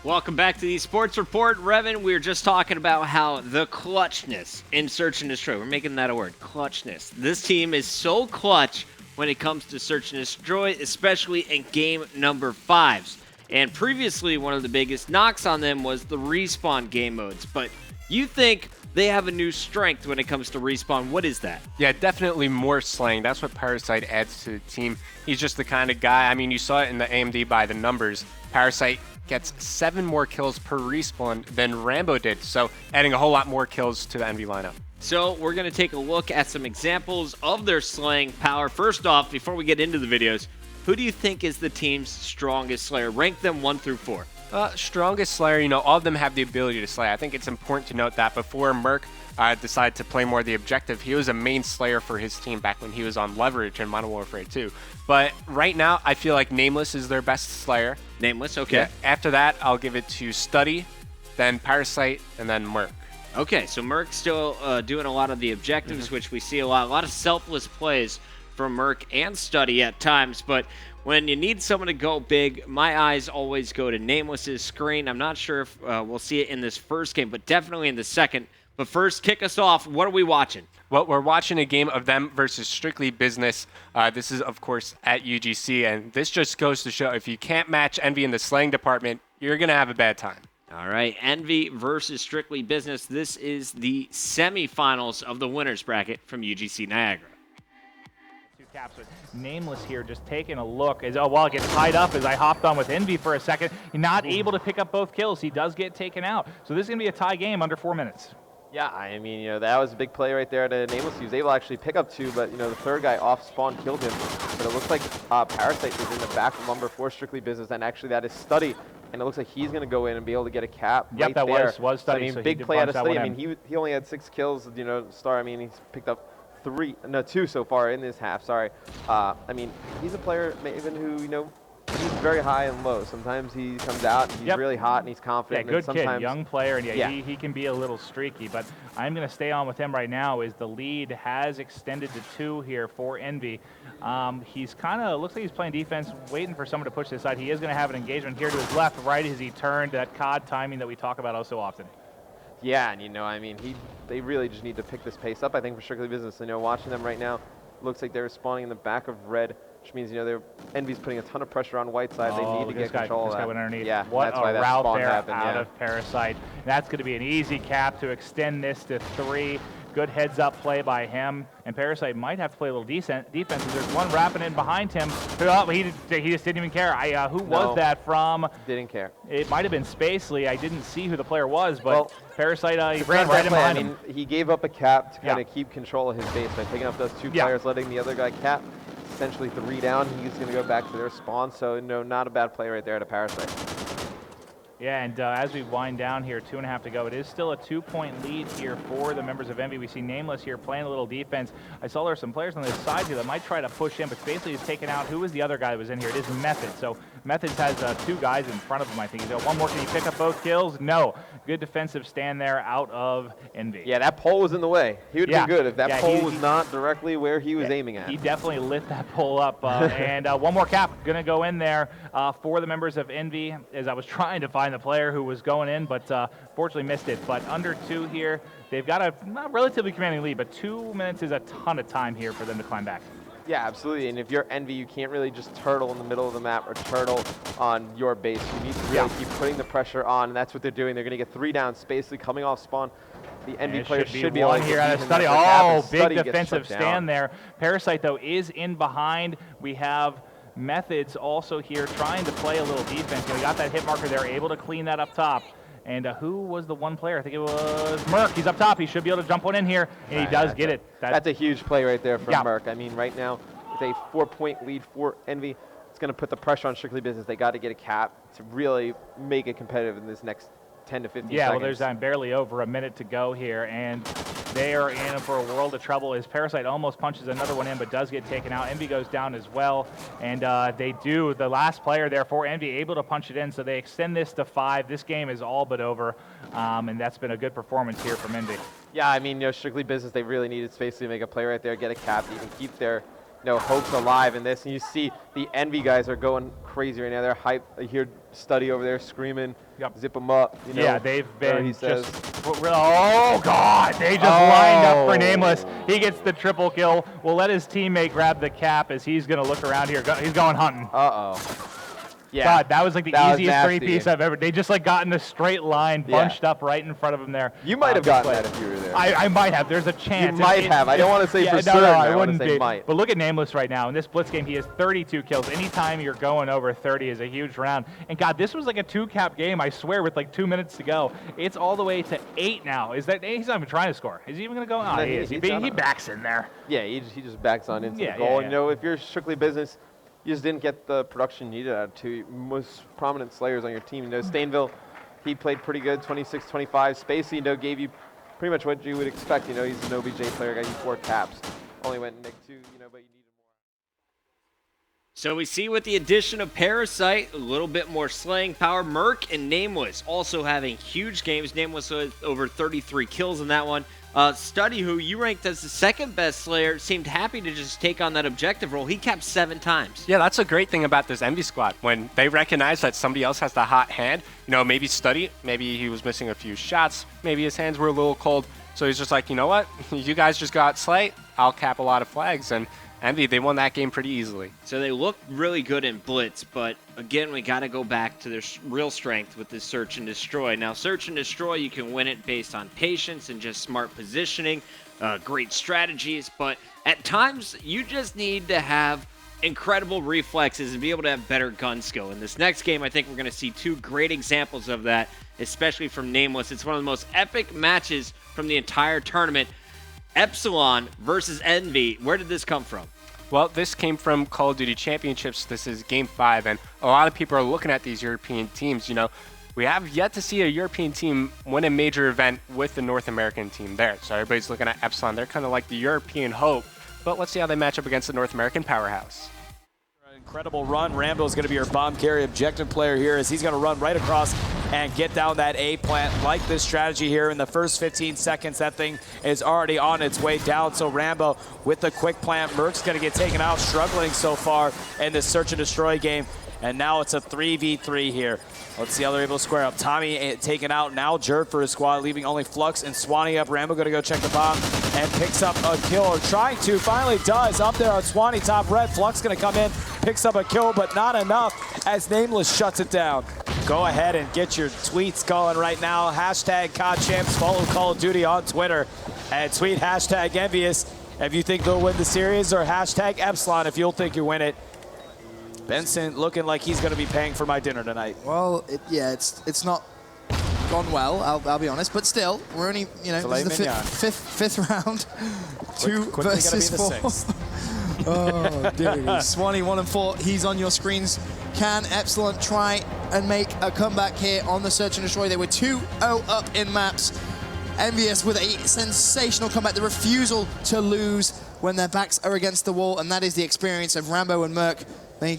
Welcome back to the Sports Report. Revan, we were just talking about how the clutchness in Search and Destroy, we're making that a word, clutchness. This team is so clutch when it comes to Search and Destroy, especially in game number 5s. And previously, one of the biggest knocks on them was the respawn game modes. But you think they have a new strength when it comes to respawn. What is that? Yeah, definitely more slang. That's what Parasite adds to the team. He's just the kind of guy, I mean, you saw it in the AMD by the numbers. Parasite gets 7 more kills per respawn than Rambo did, so adding a whole lot more kills to the Envy lineup. So we're going to take a look at some examples of their slaying power. First off, before we get into the videos, who do you think is the team's strongest slayer? Rank them 1 through 4. Strongest slayer, all of them have the ability to slay. I think it's important to note that before Merc decided to play more the objective, he was a main slayer for his team back when he was on Leverage in Modern Warfare 2. But right now, I feel like Nameless is their best slayer. Nameless, okay. Yeah, after that, I'll give it to Study, then Parasite, and then Merc. Okay, so Merc's still doing a lot of the objectives, which we see a lot of selfless plays from Merc and Study at times, but when you need someone to go big, my eyes always go to Nameless's screen. I'm not sure if we'll see it in this first game, but definitely in the second. But first, kick us off. What are we watching? Well, we're watching a game of them versus Strictly Business. This is, of course, at UGC, and this just goes to show if you can't match Envy in the slaying department, you're going to have a bad time. All right, Envy versus Strictly Business. This is the semifinals of the winners bracket from UGC Niagara. Caps with Nameless here, just taking a look as while it gets tied up as I hopped on with Envy for a second. Not able to pick up both kills. He does get taken out. So this is going to be a tie game under 4 minutes. Yeah, I mean, that was a big play right there to Nameless. He was able to actually pick up 2, but, the third guy off spawn killed him. But it looks like Parasite is in the back of lumber for Strictly Business, and actually that is Study. And it looks like he's going to go in and be able to get a cap right there. Yep, that was Study. So, I mean, so big play out of Study. I mean, he only had 6 kills, Star. I mean, he's picked up 2 so far in this half, sorry. I mean, he's a player, Maven, who, he's very high and low. Sometimes he comes out and he's really hot and he's confident. Yeah, good and sometimes, kid, young player, and he can be a little streaky, but I'm going to stay on with him right now as the lead has extended to 2 here for Envy. He's kind of, looks like he's playing defense, waiting for someone to push this side. He is going to have an engagement here to his left, right as he turned, that COD timing that we talk about oh so often. Yeah, and I mean, they really just need to pick this pace up, I think, for Strictly Business. Watching them right now, looks like they're spawning in the back of red, which means, Envy's putting a ton of pressure on white side. They need to get control of that. This guy went underneath. Yeah, what that's a why that route spawn there happened, out of Parasite. That's going to be an easy cap to extend this to 3. Good heads-up play by him, and Parasite might have to play a little defense. There's one wrapping in behind him. He just didn't even care. Who was that from? Didn't care. It might have been Spacely. I didn't see who the player was, but well, Parasite, he ran right in behind him. I mean, he gave up a cap to kind of keep control of his base by picking up those 2 players, letting the other guy cap. Essentially 3 down. He's going to go back to their spawn, so not a bad play right there to Parasite. Yeah, and as we wind down here, 2.5 to go, it is still a 2-point lead here for the members of Envy. We see Nameless here playing a little defense. I saw there are some players on this side here that might try to push in, but basically he's taken out. Who was the other guy that was in here? It is Method. So Methods has 2 guys in front of him, I think. He's got one more. Can he pick up both kills? No. Good defensive stand there out of Envy. Yeah, that pole was in the way. He would have been good if that pole was not directly where he was aiming at. He definitely lit that pole up. And one more cap going to go in there for the members of Envy, as I was trying to find the player who was going in, but fortunately missed it. But under 2 here, they've got a relatively commanding lead, but 2 minutes is a ton of time here for them to climb back. Yeah, absolutely. And if you're Envy, you can't really just turtle in the middle of the map or turtle on your base. You need to really keep putting the pressure on, and that's what they're doing. They're going to get 3 down, Spacely coming off spawn. The Envy players should be able to here out of Study. Oh, big defensive stand there. Parasite, though, is in behind. We have Methods also here trying to play a little defense. We got that hit marker there, able to clean that up top. And who was the one player? I think it was Merc. He's up top. He should be able to jump one in here, and he does get it. That's a huge play right there from Merc. I mean, right now, with a 4-point lead for Envy, it's going to put the pressure on Strictly Business. They got to get a cap to really make it competitive in this next 10 to 15 seconds. Yeah, well, there's barely over a minute to go here, and they are in for a world of trouble as Parasite almost punches another one in, but does get taken out. Envy goes down as well, and they do. The last player there for Envy able to punch it in, so they extend this to 5. This game is all but over, and that's been a good performance here from Envy. Yeah, I mean, Strictly Business, they really needed space to make a play right there, get a cap, even keep their hopes alive in this. And you see the Envy guys are going crazy right now. They're hyped. I hear Study over there screaming, zip them up. Yeah, they've been he says. Oh, God, they just lined up for Nameless. He gets the triple kill. We'll let his teammate grab the cap as he's going to look around here. He's going hunting. Uh-oh. Yeah. God, that was like the easiest three-piece I've ever. They just like got in a straight line, bunched up right in front of him there. You might have gotten that if you were there. I might have. There's a chance. You might have. I don't want to say for certain. No, I wouldn't want to say might. But look at Nameless right now. In this Blitz game, he has 32 kills. Anytime you're going over 30 is a huge round. And God, this was like a 2-cap game, I swear, with like 2 minutes to go. It's all the way to 8 now. He's not even trying to score. Is he even going to go? Oh, he is. He backs in there. Yeah, he just backs on into the goal. And, if you're strictly business, you just didn't get the production needed out of two most prominent slayers on your team. Stainville, he played pretty good, 26-25. Spacey, gave you pretty much what you would expect. He's an OBJ player, got you 4 caps. Only went Nick 2, but you needed more. So we see with the addition of Parasite, a little bit more slaying power. Merc and Nameless also having huge games. Nameless with over 33 kills in that one. Study, who you ranked as the second best slayer, seemed happy to just take on that objective role. He capped 7 times. Yeah, that's a great thing about this Envy squad. When they recognize that somebody else has the hot hand, maybe Study, maybe he was missing a few shots, maybe his hands were a little cold. So he's just like, you know what? You guys just got Slay. I'll cap a lot of flags. And Envy, they won that game pretty easily. So they look really good in Blitz, but again, we got to go back to their real strength with this Search and Destroy. Now, Search and Destroy, you can win it based on patience and just smart positioning, great strategies, but at times, you just need to have incredible reflexes and be able to have better gun skill. In this next game, I think we're going to see 2 great examples of that, especially from Nameless. It's one of the most epic matches from the entire tournament. Epsilon versus Envy. Where did this come from? Well, this came from Call of Duty Championships. This is Game 5, and a lot of people are looking at these European teams. We have yet to see a European team win a major event with the North American team there. So everybody's looking at Epsilon. They're kind of like the European hope, but let's see how they match up against the North American powerhouse. Incredible run. Rambo is going to be your bomb carry objective player here as he's going to run right across and get down that A plant. Like this strategy here in the first 15 seconds, that thing is already on its way down. So Rambo with the quick plant. Merc's going to get taken out, struggling so far in this Search and Destroy game. And now it's a 3v3 here. Let's see how they're able to square up. Tommy taken out now. Jerd for his squad, leaving only Flux and Swanee up. Rambo going to go check the bomb and picks up a kill, or trying to, finally does. Up there on Swanee, top red. Flux going to come in, picks up a kill, but not enough as Nameless shuts it down. Go ahead and get your tweets going right now. Hashtag CODChamps. Follow Call of Duty on Twitter and tweet hashtag Envious if you think they'll win the series, or hashtag Epsilon if you'll think you win it. Benson looking like he's going to be paying for my dinner tonight. Well, it's not gone well, I'll be honest, but still, we're only, this is the fifth round. 2 versus 4. Oh, dude. Swanee 1 and 4, he's on your screens. Can Epsilon try and make a comeback here on the Search and Destroy? They were 2-0 up in maps. Envious with a sensational comeback, the refusal to lose when their backs are against the wall, and that is the experience of Rambo and Merc. They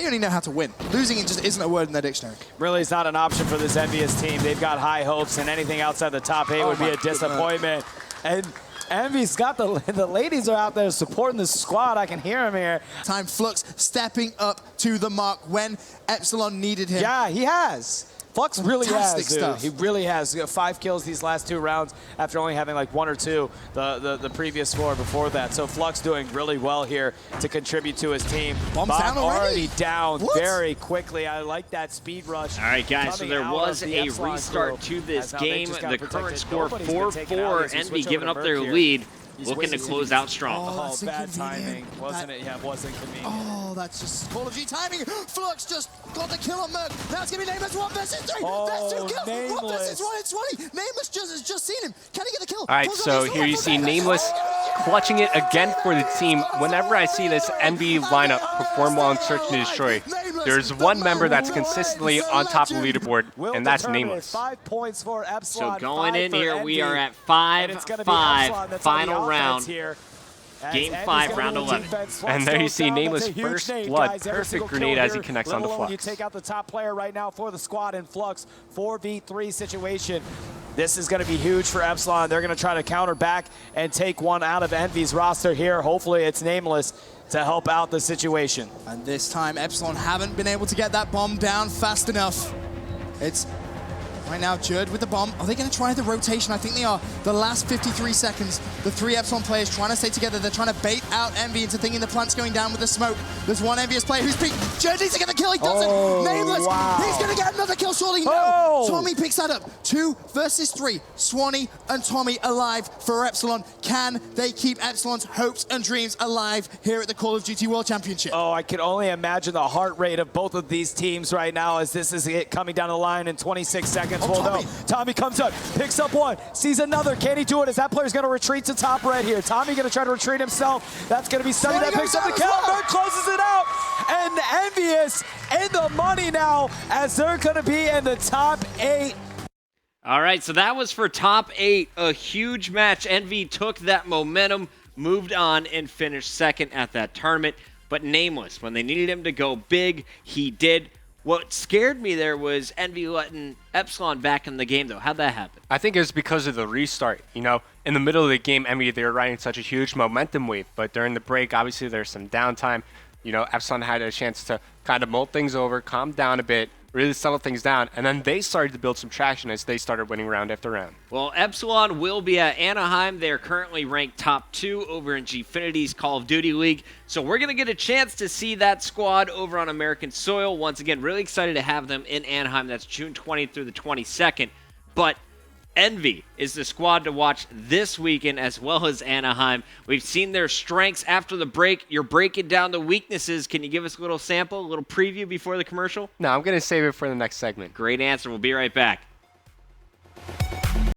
only know how to win. Losing it just isn't a word in their dictionary. Really is not an option for this Envious team. They've got high hopes, and anything outside the top 8 would be a disappointment. And Envy's got the ladies are out there supporting the squad. I can hear them here. Time Flux stepping up to the mark when Epsilon needed him. Yeah, he has. Flux really has, stuff. He really has. He got 5 kills these last 2 rounds after only having like 1 or 2 the previous score before that. So Flux doing really well here to contribute to his team. Bombs down already down very quickly. I like that speed rush. All right, guys, so there was a restart to this game. The current score 4-4, Envy giving up their lead. Looking to close out strong. Oh, bad timing, wasn't it? Yeah, it wasn't convenient. Oh, that's just Call of Duty timing. Flux just got the kill on Merc. Now it's going to be Nameless 1 versus 3. Oh, that's 2 kills. Nameless. 1 versus 1 and 20. Nameless has just seen him. Can he get the kill? All right, so here you see Nameless clutching it again for the team. Whenever I see this Envy lineup perform well in Search and Destroy, there's one member that's consistently on top of the leaderboard, and that's Nameless. 5 points for Epsilon. So going in here, we are at 5-5, final round. Here. Game 5, round 11. And there you see Nameless first blood. Perfect grenade as he connects onto Flux. You take out the top player right now for the squad in Flux. 4v3 situation. This is going to be huge for Epsilon. They're going to try to counter back and take one out of Envy's roster here. Hopefully it's Nameless to help out the situation. And this time, Epsilon haven't been able to get that bomb down fast enough. It's right now Jerd with the bomb. Are they going to try the rotation? I think they are. The last 53 seconds, the 3 Epsilon players trying to stay together. They're trying to bait out Envy into thinking the plant's going down with the smoke. There's one Envious player who's peeked. Jerd is going to kill. He doesn't. Nameless. Wow. He's going to get another kill, surely. No. Oh. Tommy picks that up. 2 versus 3. Swanee and Tommy alive for Epsilon. Can they keep Epsilon's hopes and dreams alive here at the Call of Duty World Championship? Oh, I can only imagine the heart rate of both of these teams right now as this is it coming down the line in 26 seconds. Oh, Tommy. No. Tommy comes up, picks up one, sees another. Can he do it? As that player's going to retreat to top red here. Tommy going to try to retreat himself. That's going to be Sunny that picks up the kill. Merc closes it out. And Envious in the money now as they're going to be in the top 8. All right, so that was for top 8. A huge match. Envy took that momentum, moved on, and finished second at that tournament. But Nameless, when they needed him to go big, he did. What scared me there was Envy letting Epsilon back in the game, though. How'd that happen? I think it was because of the restart. You know, in the middle of the game, Envy, they were riding such a huge momentum wave. But during the break, obviously, there's some downtime. You know, Epsilon had a chance to kind of mull things over, calm down a bit, really settle things down, and then they started to build some traction as they started winning round after round. Well, Epsilon will be at Anaheim. They're currently ranked top 2 over in Gfinity's Call of Duty League. So we're going to get a chance to see that squad over on American soil. Once again, really excited to have them in Anaheim. That's June 20th through the 22nd. But Envy is the squad to watch this weekend as well as Anaheim. We've seen their strengths after the break. You're breaking down the weaknesses. Can you give us a little sample, a little preview before the commercial? No, I'm going to save it for the next segment. Great answer. We'll be right back.